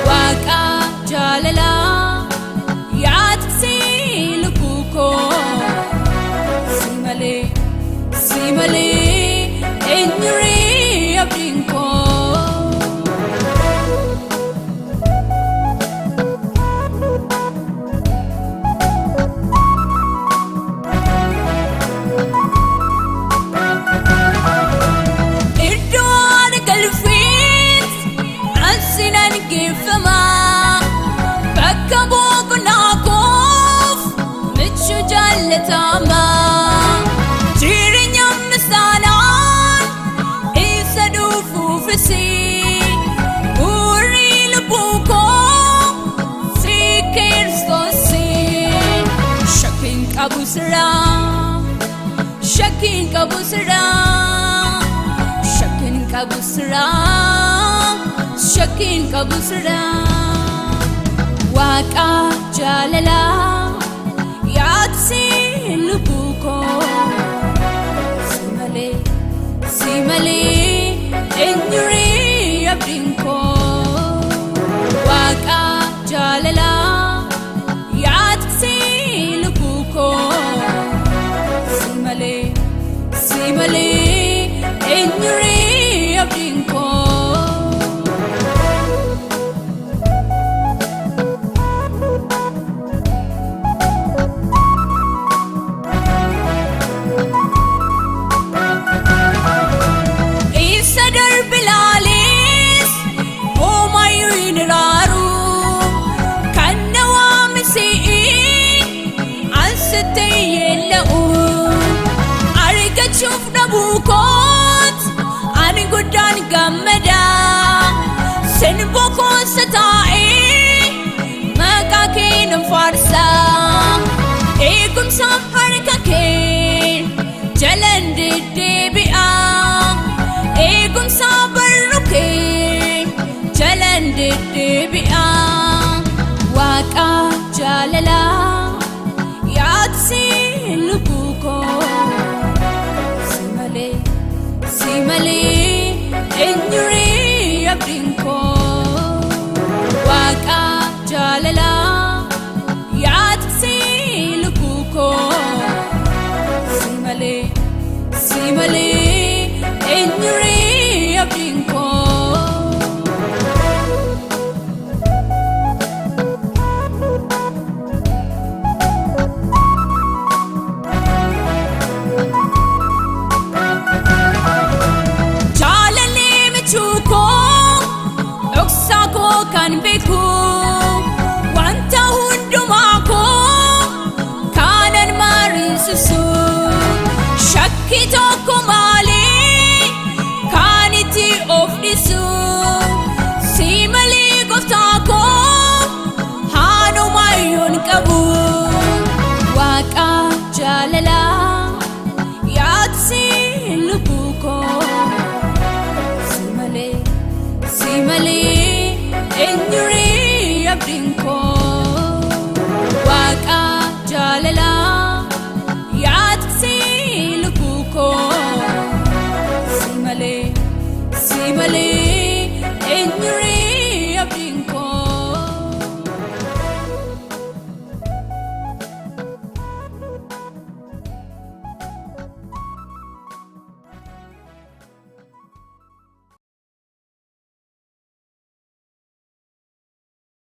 Waqa jaalala yaadsi lubuko simale eenyuri abdinko Tama Tirinyam misanan Isa dufu fisi Uri lubuko Sikir sosi Shakin kabusra Shakin kabusra Shakin kabusra Shakin kabusra Waqa jaalala yaadsi lubuko simale eenyuri abdinko Waqa jaalala yaadsi lubuko simale eenyuri abdinko Shuf nabukot ani gudan gamada sen bokon satai makakin farsa egum sahar kake jalan debi'a egum sabar ruke jalan debi'a Waqa jaalala yaadsi lubuko simale eenyuri abdinko Waqa jaalala yaadsi lubuko simale eenyuri abdinko kan beku wanta hundumako kanan marisusu shakki tokko malee kaniti of dhisu simale goftako hanumayyoon qabu Waqa jaalala yaadsi lubuko simale eenyuri abdinko